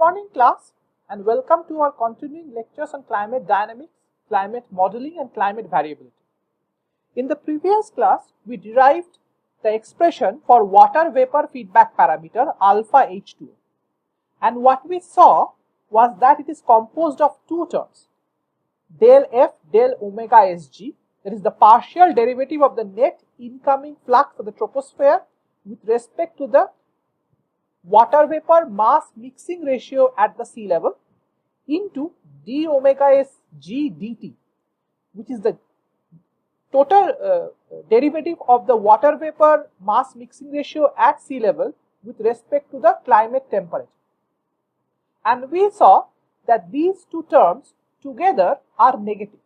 morning class and welcome to our continuing lectures on climate dynamics, climate modeling and climate variability. In the previous class, we derived the expression for water vapor feedback parameter alpha H2O, and what we saw was that it is composed of two terms, del F del omega Sg, that is the partial derivative of the net incoming flux of the troposphere with respect to the water vapor mass mixing ratio at the sea level into d omega Sg dt, which is the total derivative of the water vapor mass mixing ratio at sea level with respect to the climate temperature. And we saw that these two terms together are negative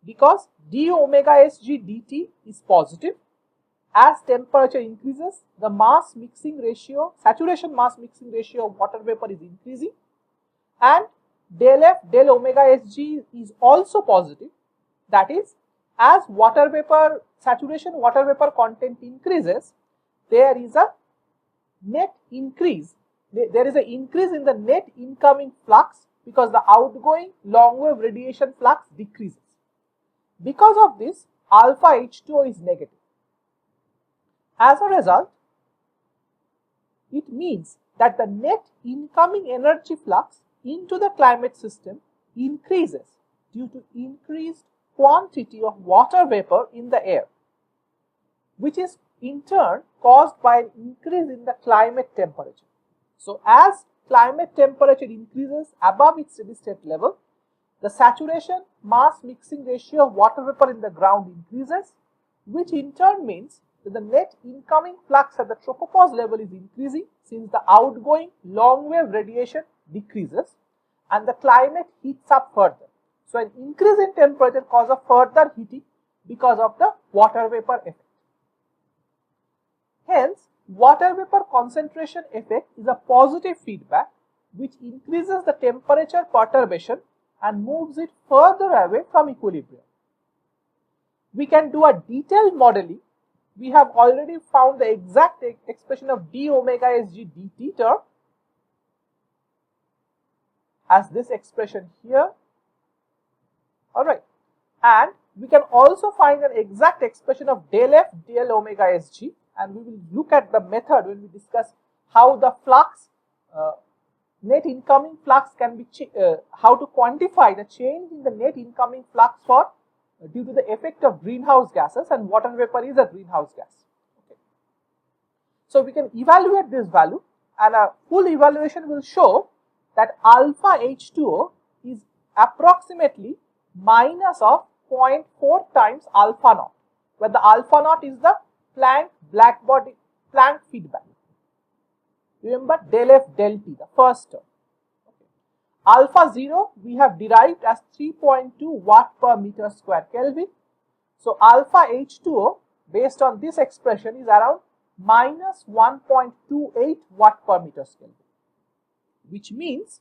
because d omega Sg dt is positive. As temperature increases, the mass mixing ratio, saturation mass mixing ratio of water vapor is increasing, and del F del omega Sg is also positive. That is, as water vapor saturation water vapor content increases, there is a net increase. There is an increase in the net incoming flux because the outgoing long wave radiation flux decreases. Because of this, alpha H2O is negative. As a result, it means that the net incoming energy flux into the climate system increases due to increased quantity of water vapor in the air, which is in turn caused by an increase in the climate temperature. So, as climate temperature increases above its steady state level, the saturation mass mixing ratio of water vapor in the ground increases, which in turn means that the net incoming flux at the tropopause level is increasing since the outgoing long wave radiation decreases and the climate heats up further. So, an increase in temperature causes further heating because of the water vapor effect. Hence, water vapor concentration effect is a positive feedback which increases the temperature perturbation and moves it further away from equilibrium. We can do a detailed modeling. We have already found the exact expression of d omega Sg dt term as this expression here. Alright, and we can also find an exact expression of del F del omega Sg, and we will look at the method when we discuss how the flux, net incoming flux can be, how to quantify the change in the net incoming flux for due to the effect of greenhouse gases, and water vapor is a greenhouse gas. Okay. So, we can evaluate this value, and a full evaluation will show that alpha H2O is approximately minus of 0.4 times alpha naught, where the alpha naught is the Planck Blackbody Planck feedback. Remember del F del T, the first term. Alpha 0 we have derived as 3.2 watt per meter square Kelvin. So, alpha H2O based on this expression is around minus 1.28 watt per meter Kelvin, which means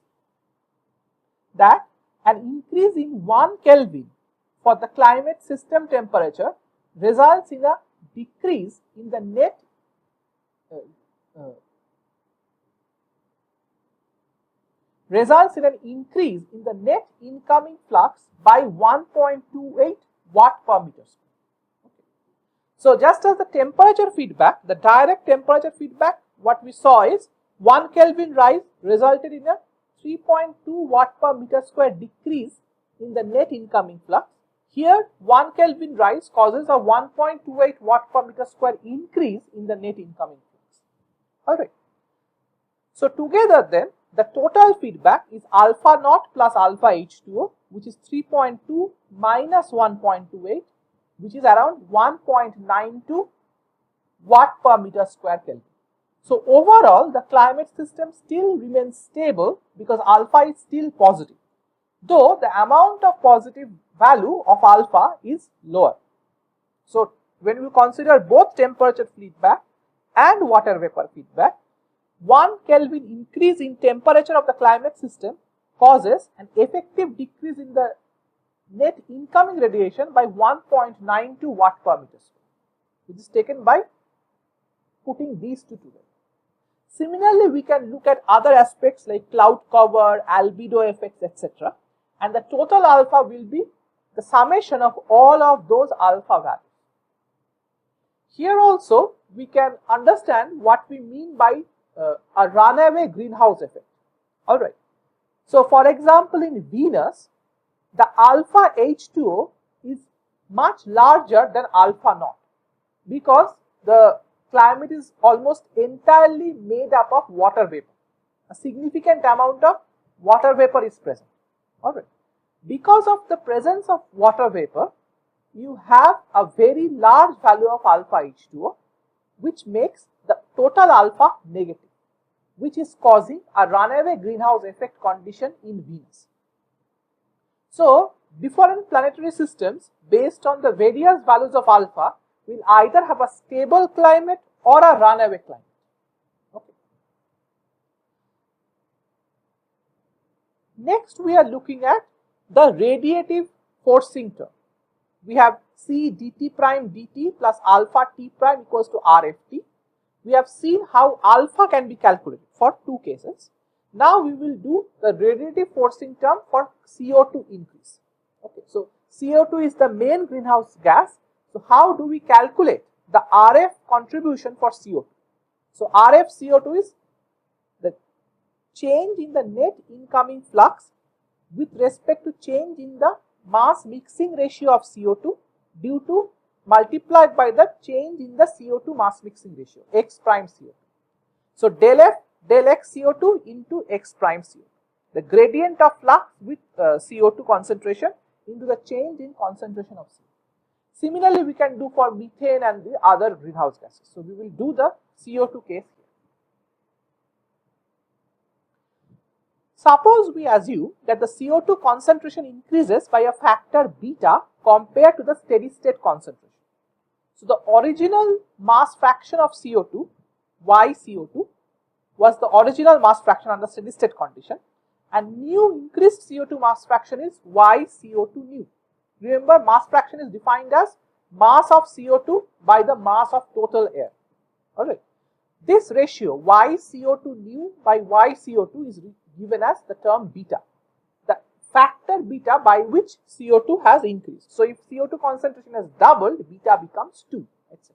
that an increase in 1 Kelvin for the climate system temperature results in a decrease in the net results in an increase in the net incoming flux by 1.28 watt per meter square. Okay. So, just as the temperature feedback, the direct temperature feedback, what we saw is 1 Kelvin rise resulted in a 3.2 watt per meter square decrease in the net incoming flux. Here, 1 Kelvin rise causes a 1.28 watt per meter square increase in the net incoming flux. Alright. So, together then, the total feedback is alpha naught plus alpha H2O, which is 3.2 minus 1.28, which is around 1.92 watt per meter square Kelvin. So, overall, the climate system still remains stable because alpha is still positive, though the amount of positive value of alpha is lower. So, when we consider both temperature feedback and water vapor feedback, 1 Kelvin increase in temperature of the climate system causes an effective decrease in the net incoming radiation by 1.92 watt per meter square, which is taken by putting these two together. Similarly, we can look at other aspects like cloud cover, albedo effects, etc. And the total alpha will be the summation of all of those alpha values. Here also, we can understand what we mean by a runaway greenhouse effect. Alright. So, for example, in Venus, the alpha H2O is much larger than alpha naught because the climate is almost entirely made up of water vapor. A significant amount of water vapor is present. Alright. Because of the presence of water vapor, you have a very large value of alpha H2O, which makes the total alpha negative, which is causing a runaway greenhouse effect condition in Venus. So, different planetary systems based on the various values of alpha will either have a stable climate or a runaway climate. Okay. Next, we are looking at the radiative forcing term. We have C dt prime dt plus alpha t prime equals to RFT. We have seen how alpha can be calculated for two cases. Now we will do the radiative forcing term for CO2 increase. Okay, so CO2 is the main greenhouse gas. So how do we calculate the RF contribution for CO2? So RF CO2 is the change in the net incoming flux with respect to change in the mass mixing ratio of CO2 due to multiplied by the change in the CO2 mass mixing ratio, X prime CO2. So del F del X CO2 into X prime CO2. The gradient of flux with CO2 concentration into the change in concentration of CO2. Similarly, we can do for methane and the other greenhouse gases. So we will do the CO2 case here. Suppose we assume that the CO2 concentration increases by a factor beta compared to the steady state concentration. So the original mass fraction of CO2, YCO2, was the original mass fraction under steady state condition, and new increased CO2 mass fraction is YCO2 new. Remember, mass fraction is defined as mass of CO2 by the mass of total air. Alright. This ratio YCO2 new by YCO2 is given as the term beta, the factor beta by which CO2 has increased. So if CO2 concentration has doubled, beta becomes 2, etc.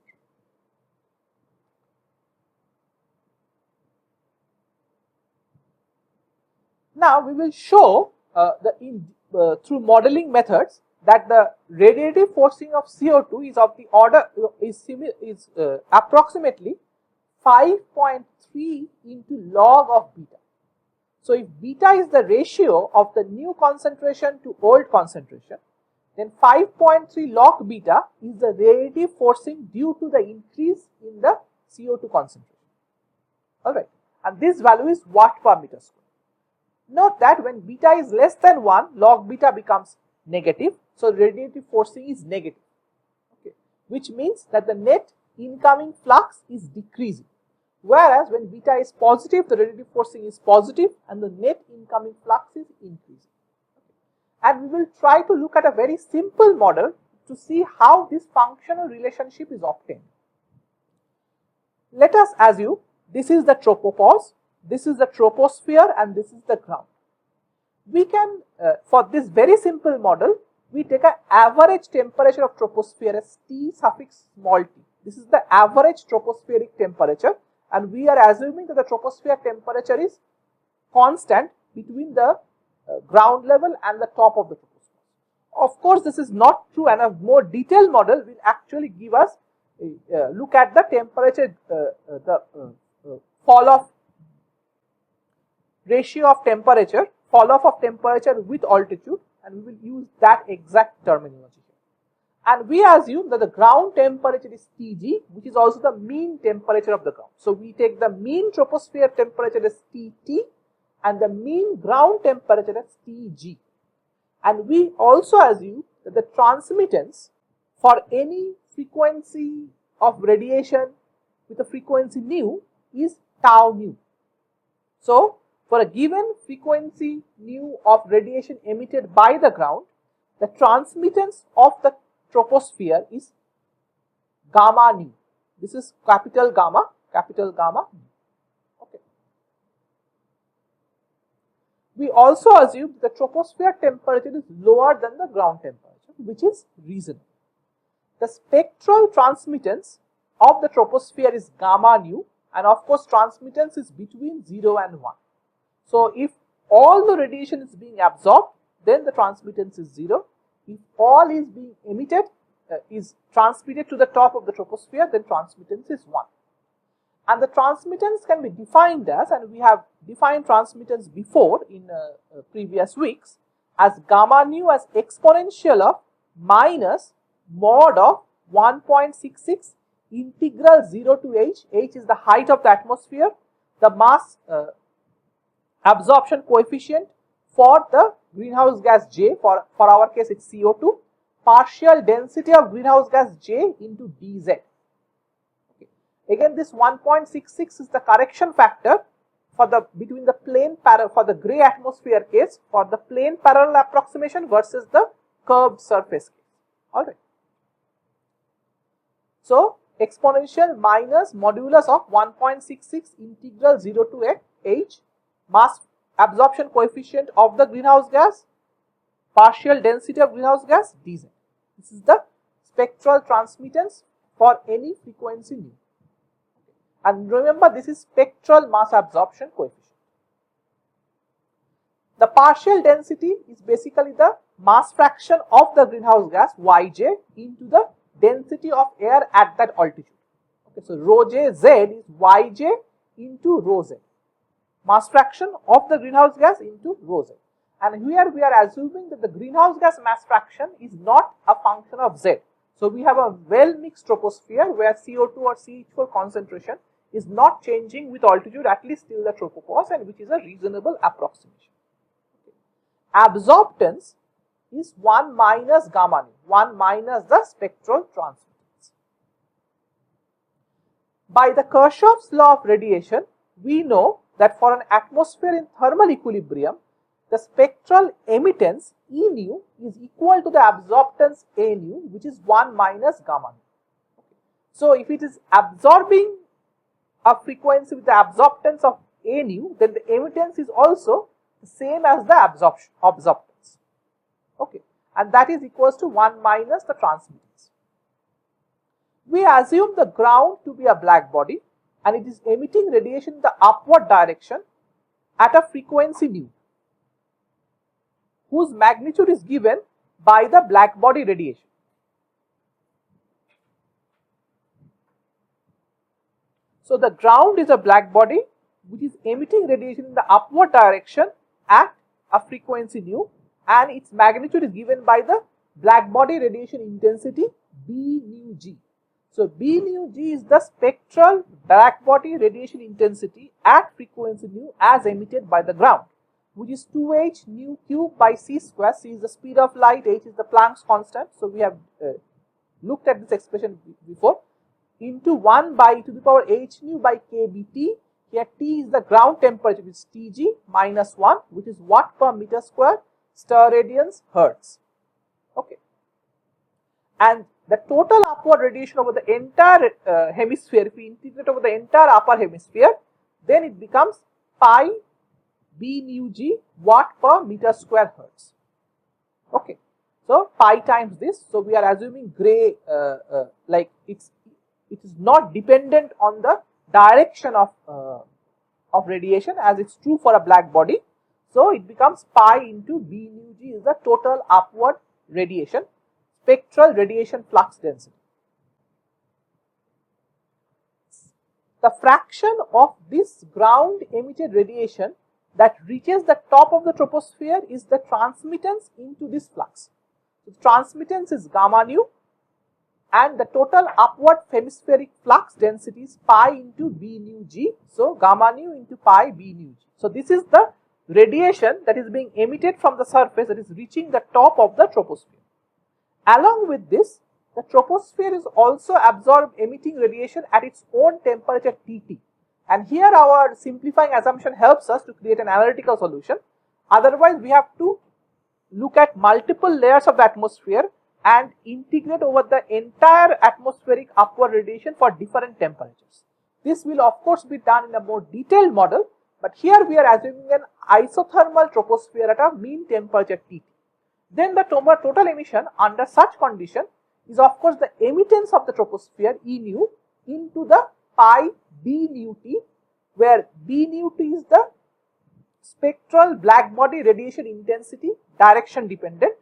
Now we will show through modeling methods that the radiative forcing of CO2 is of the order is approximately 5.3 into log of beta. So if beta is the ratio of the new concentration to old concentration, then 5.3 log beta is the radiative forcing due to the increase in the CO2 concentration. Alright, and this value is watt per meter square. Note that when beta is less than 1, log beta becomes negative, so radiative forcing is negative, okay, which means that the net incoming flux is decreasing. Whereas when beta is positive, the radiative forcing is positive and the net incoming flux is increasing. Okay. And we will try to look at a very simple model to see how this functional relationship is obtained. Let us assume this is the tropopause, this is the troposphere, and this is the ground. We can, for this very simple model, we take an average temperature of troposphere as T suffix small t. This is the average tropospheric temperature, and we are assuming that the troposphere temperature is constant between the ground level and the top of the troposphere. Of course, this is not true, and a more detailed model will actually give us look at the temperature, fall off ratio of temperature, fall off of temperature with altitude, and we will use that exact terminology here. And we assume that the ground temperature is Tg, which is also the mean temperature of the ground. So we take the mean troposphere temperature as Tt and the mean ground temperature as Tg. And we also assume that the transmittance for any frequency of radiation with a frequency nu is tau nu. So for a given frequency nu of radiation emitted by the ground, the transmittance of the troposphere is gamma nu. This is capital gamma. Okay. We also assume the troposphere temperature is lower than the ground temperature, which is reasonable. The spectral transmittance of the troposphere is gamma nu, and of course transmittance is between 0 and 1. So if all the radiation is being absorbed, then the transmittance is 0. If all is being emitted, is transmitted to the top of the troposphere, then transmittance is 1. And the transmittance can be defined as, and we have defined transmittance before in previous weeks, as gamma nu as exponential of minus mod of 1.66 integral 0 to h. H is the height of the atmosphere, the mass absorption coefficient for the greenhouse gas J, for our case it's CO2, partial density of greenhouse gas J into dz. Okay. Again, this 1.66 is the correction factor for the between the plane parallel, for the gray atmosphere case, for the plane parallel approximation versus the curved surface case. Alright. So exponential minus modulus of 1.66 integral 0 to h, mass absorption coefficient of the greenhouse gas, partial density of greenhouse gas dz. This is the spectral transmittance for any frequency nu. And remember, this is spectral mass absorption coefficient. The partial density is basically the mass fraction of the greenhouse gas Yj into the density of air at that altitude. Okay, so rho j z is Yj into rho z. Mass fraction of the greenhouse gas into rho z. And here we are assuming that the greenhouse gas mass fraction is not a function of z. So we have a well mixed troposphere where CO2 or CH4 concentration is not changing with altitude, at least till the tropopause, and which is a reasonable approximation. Okay. Absorptance is 1 minus gamma nu, 1 minus the spectral transmittance. By the Kirchhoff's law of radiation, we know that for an atmosphere in thermal equilibrium, the spectral emittance E nu is equal to the absorptance A nu, which is 1 minus gamma nu. Okay. So if it is absorbing a frequency with the absorptance of A nu, then the emittance is also the same as the absorptance. Okay, and that is equals to 1 minus the transmittance. We assume the ground to be a black body and it is emitting radiation in the upward direction at a frequency nu, whose magnitude is given by the black body radiation. So the ground is a black body which is emitting radiation in the upward direction at a frequency nu, and its magnitude is given by the black body radiation intensity B nu g. So B nu g is the spectral black body radiation intensity at frequency nu as emitted by the ground, which is 2h nu cube by c square. C is the speed of light, h is the Planck's constant. So we have looked at this expression before, into 1 by e to the power h nu by kBt. Here T is the ground temperature, which is Tg minus 1, which is watt per meter square, stir radians, hertz. Okay. And the total upward radiation over the entire hemisphere, if we integrate over the entire upper hemisphere, then it becomes pi B nu g watt per meter square hertz. Okay. So pi times this. So we are assuming gray, like it is not dependent on the direction of radiation, as it's true for a black body. So it becomes pi into B nu g is the total upward radiation, spectral radiation flux density. The fraction of this ground emitted radiation that reaches the top of the troposphere is the transmittance into this flux. The transmittance is gamma nu, and the total upward hemispheric flux density is pi into B nu g. So gamma nu into pi B nu g. So this is the radiation that is being emitted from the surface, that is reaching the top of the troposphere. Along with this, the troposphere is also emitting radiation at its own temperature Tt. And here our simplifying assumption helps us to create an analytical solution. Otherwise, we have to look at multiple layers of the atmosphere and integrate over the entire atmospheric upward radiation for different temperatures. This will of course be done in a more detailed model, But here we are assuming an isothermal troposphere at a mean temperature T. Then the total emission under such condition is of course the emittance of the troposphere E nu into the pi B nu T, where B nu T is the spectral blackbody radiation intensity direction dependent,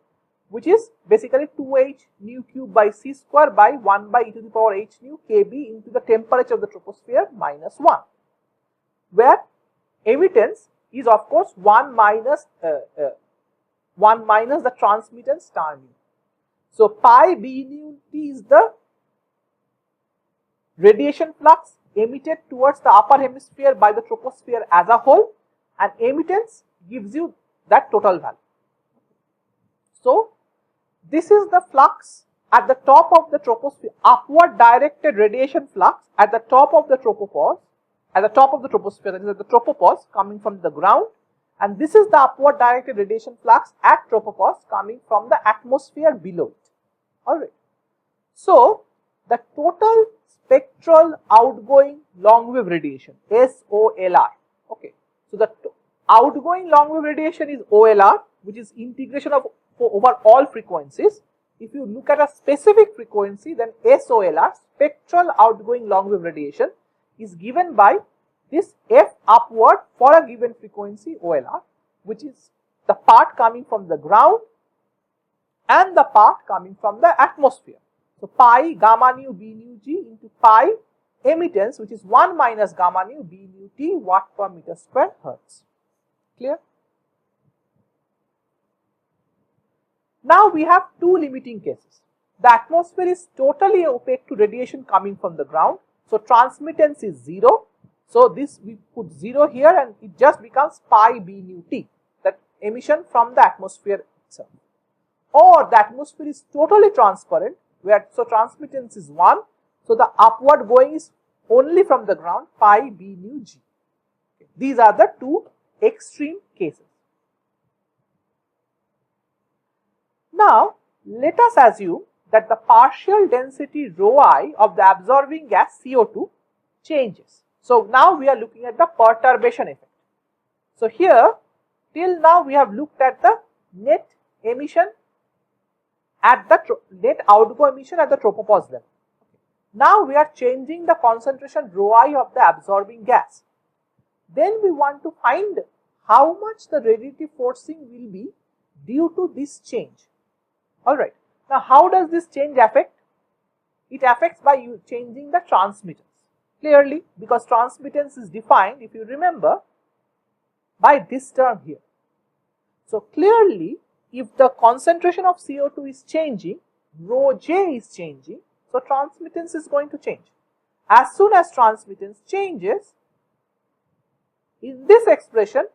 which is basically 2h nu cube by c square by 1 by e to the power h nu kb into the temperature of the troposphere minus 1, where emittance is of course 1 minus the transmittance star nu. So pi B nu T is the radiation flux emitted towards the upper hemisphere by the troposphere as a whole, and emittance gives you that total value. So this is the flux at the top of the troposphere, upward directed radiation flux at the top of the tropopause, at the top of the troposphere, that is at the tropopause coming from the ground, and this is the upward directed radiation flux at tropopause coming from the atmosphere below it. Alright. So the total spectral outgoing longwave radiation, SOLR. Okay. So the outgoing longwave radiation is OLR, which is integration of over all frequencies. If you look at a specific frequency, then SOLR, spectral outgoing longwave radiation, is given by this F upward for a given frequency OLR, which is the part coming from the ground and the part coming from the atmosphere. So pi gamma nu B nu G into pi emittance, which is 1 minus gamma nu B nu T watt per meter square hertz. Clear? Now we have two limiting cases. The atmosphere is totally opaque to radiation coming from the ground. So transmittance is 0. So this we put 0 here and it just becomes pi B nu T, that emission from the atmosphere itself. Or the atmosphere is totally transparent, where so transmittance is 1. So the upward going is only from the ground, pi B nu G. Okay. These are the two extreme cases. Now let us assume that the partial density rho I of the absorbing gas CO2 changes. So now we are looking at the perturbation effect. So here till now we have looked at the net emission at the net outgo emission at the tropopause level. Now we are changing the concentration rho I of the absorbing gas. Then we want to find how much the radiative forcing will be due to this change. Alright. Now how does this change affect? It affects by you changing the transmittance. Clearly, because transmittance is defined, if you remember, by this term here. So clearly, if the concentration of CO2 is changing, rho J is changing, so transmittance is going to change. As soon as transmittance changes, in this expression,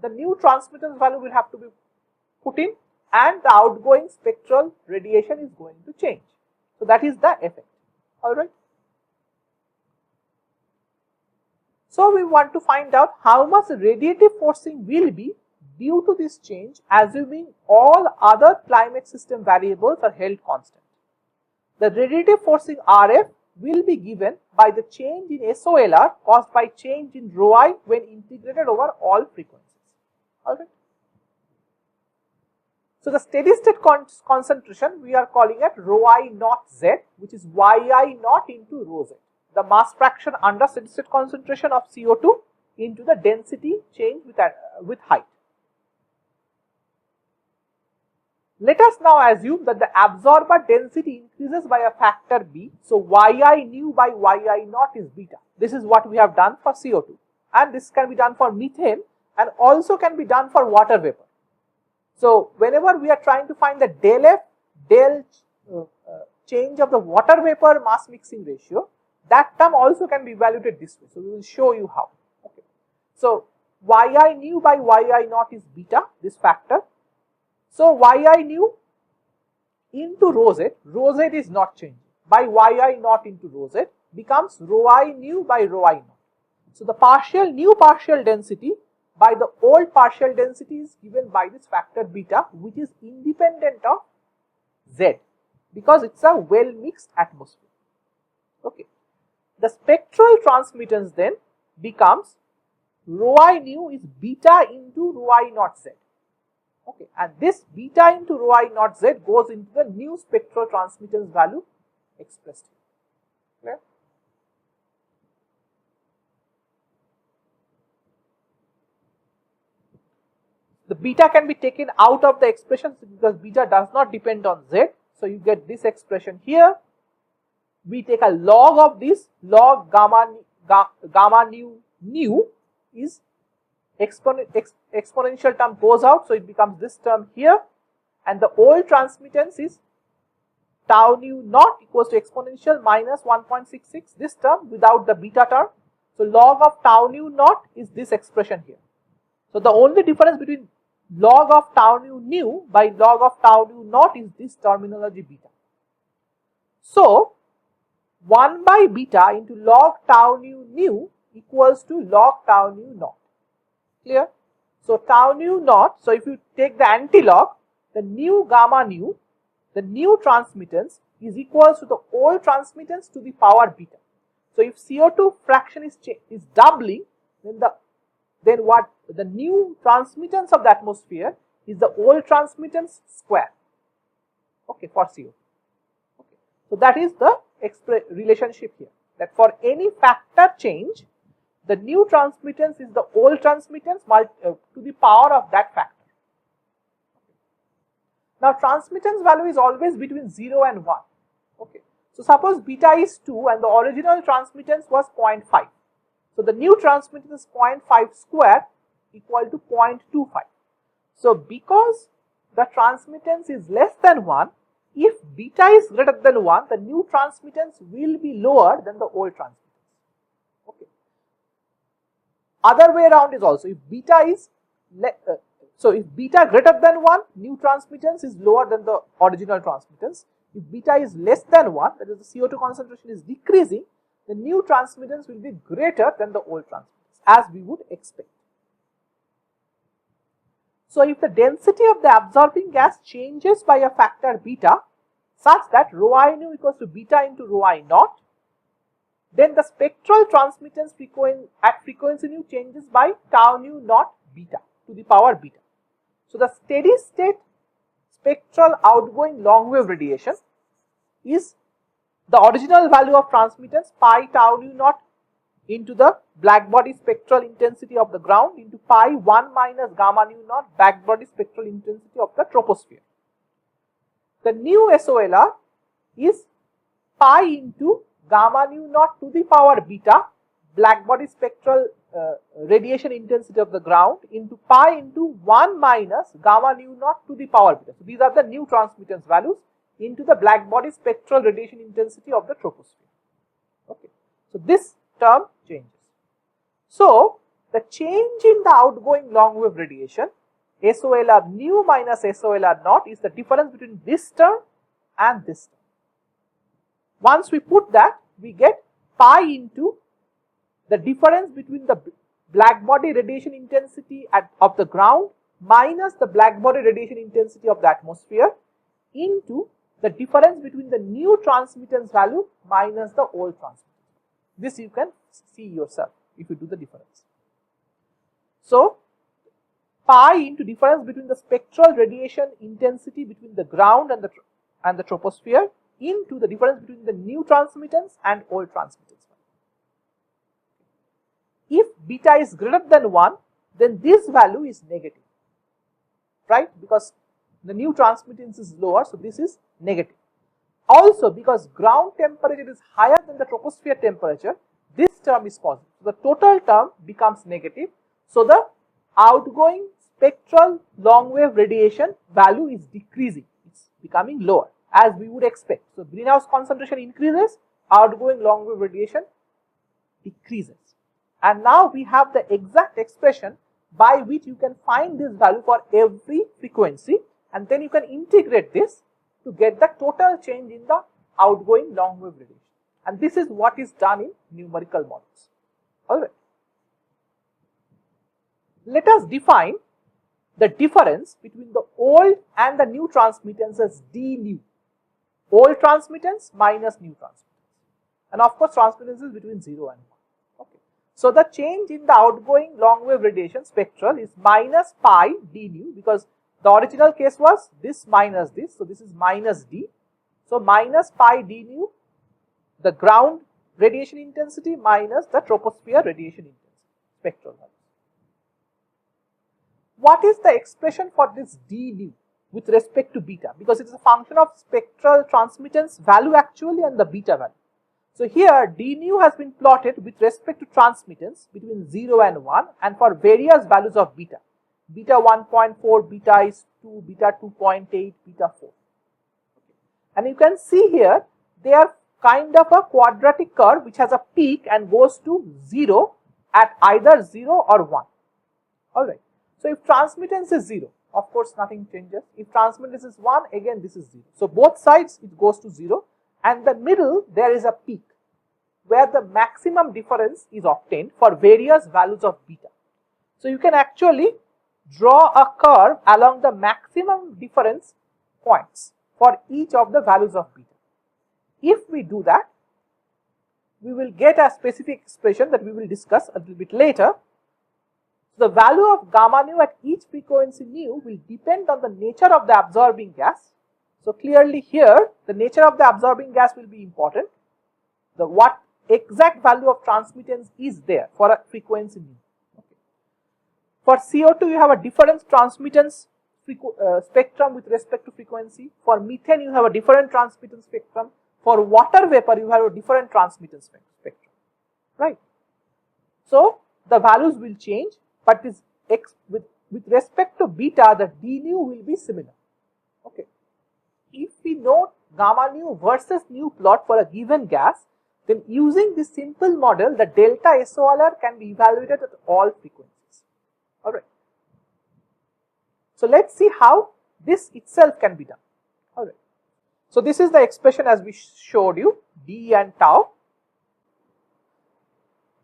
the new transmittance value will have to be put in and the outgoing spectral radiation is going to change. So that is the effect. Alright. So we want to find out how much radiative forcing will be due to this change, assuming all other climate system variables are held constant. The radiative forcing RF will be given by the change in SOLR caused by change in rho I when integrated over all frequencies. Alright. So the steady state concentration we are calling it rho I naught Z, which is yi naught into rho Z, the mass fraction under steady state concentration of CO2 into the density change with height. Let us now assume that the absorber density increases by a factor B. So yi nu by yi naught is beta. This is what we have done for CO2, and this can be done for methane and also can be done for water vapor. So whenever we are trying to find the del F, del change of the water vapor mass mixing ratio, that term also can be evaluated this way. So we will show you how. Okay. So yi nu by yi naught is beta, this factor. So yi nu into rho Z is not changing, by yi naught into rho Z becomes rho I nu by rho I naught. So the new partial density by the old partial density is given by this factor beta, which is independent of Z because it's a well mixed atmosphere. Okay. The spectral transmittance then becomes rho I nu is beta into rho I naught z. Okay, and this beta into rho I naught z goes into the new spectral transmittance value expressed here. Clear? The beta can be taken out of the expression because beta does not depend on z. So you get this expression here. We take a log of this, log gamma nu is exponential term goes out, so it becomes this term here, and the old transmittance is tau nu naught equals to exponential minus 1.66, this term without the beta term. So log of tau nu naught is this expression here. So the only difference between log of tau nu by log of tau nu naught is this terminology beta. So 1 by beta into log tau nu equals to log tau nu naught. Clear? So tau nu naught, so if you take the anti-log, the new gamma nu, the new transmittance is equals to the old transmittance to the power beta. So if CO2 fraction is doubling, then what the new transmittance of the atmosphere is the old transmittance square. Okay, for CO2. Okay. So that is the relationship here, that for any factor change, the new transmittance is the old transmittance to the power of that factor. Now transmittance value is always between 0 and 1. Okay. So suppose beta is 2 and the original transmittance was 0.5. So the new transmittance is 0.5 square equal to 0.25. So because the transmittance is less than 1, if beta is greater than 1, the new transmittance will be lower than the old transmittance. Okay. Other way around is also, if beta is if beta greater than 1, new transmittance is lower than the original transmittance. If beta is less than 1, that is the CO2 concentration is decreasing, the new transmittance will be greater than the old transmittance, as we would expect. So if the density of the absorbing gas changes by a factor beta such that rho I nu equals to beta into rho I naught, then the spectral transmittance at frequency nu changes by tau nu naught beta to the power beta. So the steady state spectral outgoing long wave radiation is the original value of transmittance pi tau nu naught into the blackbody spectral intensity of the ground into pi 1 minus gamma nu naught blackbody spectral intensity of the troposphere. The new SOLR is pi into gamma nu naught to the power beta blackbody spectral radiation intensity of the ground into pi into 1 minus gamma nu naught to the power beta. So these are the new transmittance values into the blackbody spectral radiation intensity of the troposphere. Okay. So this term changes. So the change in the outgoing long wave radiation, SOLR nu minus SOLR naught, is the difference between this term and this term. Once we put that, we get pi into the difference between the blackbody radiation intensity of the ground minus the blackbody radiation intensity of the atmosphere into the difference between the new transmittance value minus the old transmittance. This you can see yourself if you do the difference. So pi into difference between the spectral radiation intensity between the ground and the troposphere into the difference between the new transmittance and old transmittance. If beta is greater than 1, then this value is negative, right? Because the new transmittance is lower, so this is negative. Also, because ground temperature is higher than the troposphere temperature, this term is positive. So the total term becomes negative. So the outgoing spectral long wave radiation value is decreasing. It's becoming lower, as we would expect. So greenhouse concentration increases, outgoing long wave radiation decreases. And now we have the exact expression by which you can find this value for every frequency, and then you can integrate this to get the total change in the outgoing long wave radiation. And this is what is done in numerical models. Alright. Let us define the difference between the old and the new transmittance as d nu. Old transmittance minus new transmittance. And of course, transmittance is between 0 and 1. Okay. So the change in the outgoing long wave radiation spectral is minus pi d nu, because the original case was this minus this, so this is minus d. So minus pi d nu, the ground radiation intensity minus the troposphere radiation intensity, spectral values. What is the expression for this d nu with respect to beta? Because it is a function of spectral transmittance value actually and the beta value. So here d nu has been plotted with respect to transmittance between 0 and 1 and for various values of beta. Beta 1.4, beta is 2, beta 2.8, beta 4. And you can see here they are kind of a quadratic curve which has a peak and goes to 0 at either 0 or 1. Alright. So if transmittance is 0, of course nothing changes. If transmittance is 1, again this is 0. So both sides it goes to 0, and the middle there is a peak where the maximum difference is obtained for various values of beta. So you can actually draw a curve along the maximum difference points for each of the values of beta. If we do that, we will get a specific expression that we will discuss a little bit later. The value of gamma nu at each frequency nu will depend on the nature of the absorbing gas. So clearly here the nature of the absorbing gas will be important. The what exact value of transmittance is there for a frequency nu. Okay. For CO2 you have a different transmittance spectrum with respect to frequency. For methane you have a different transmittance spectrum. For water vapor you have a different transmittance spectrum, right? So the values will change, but this with respect to beta the d nu will be similar. Okay. If we know gamma nu versus nu plot for a given gas, then using this simple model the delta SOLR can be evaluated at all frequencies. Alright. So let's see how this itself can be done. Alright. So this is the expression as we showed you, d and tau.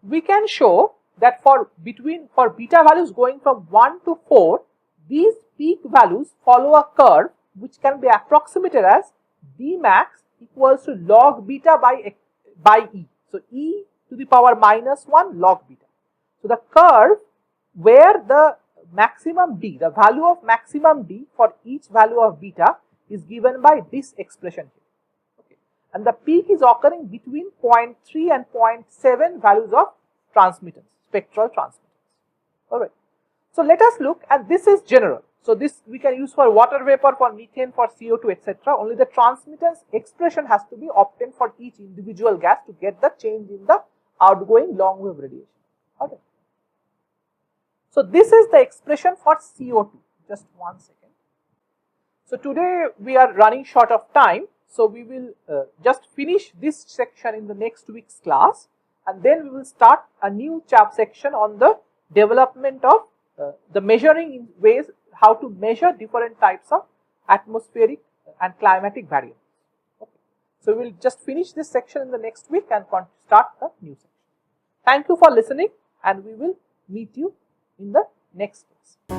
We can show that for beta values going from 1 to 4, these peak values follow a curve which can be approximated as d max equals to log beta by e. So e to the power minus 1 log beta. So the curve where the maximum d, the value of maximum d for each value of beta is given by this expression here. Okay. And the peak is occurring between 0.3 and 0.7 values of transmittance, spectral transmittance. Alright. So let us look, and this is general. So this we can use for water vapor, for methane, for CO2, etc. Only the transmittance expression has to be obtained for each individual gas to get the change in the outgoing long wave radiation. Okay. So this is the expression for CO2. Just one second. So today we are running short of time. So we will just finish this section in the next week's class, and then we will start a new section on the development of the measuring in ways how to measure different types of atmospheric and climatic variables. Okay. So we will just finish this section in the next week and start the new section. Thank you for listening, and we will meet you in the next class.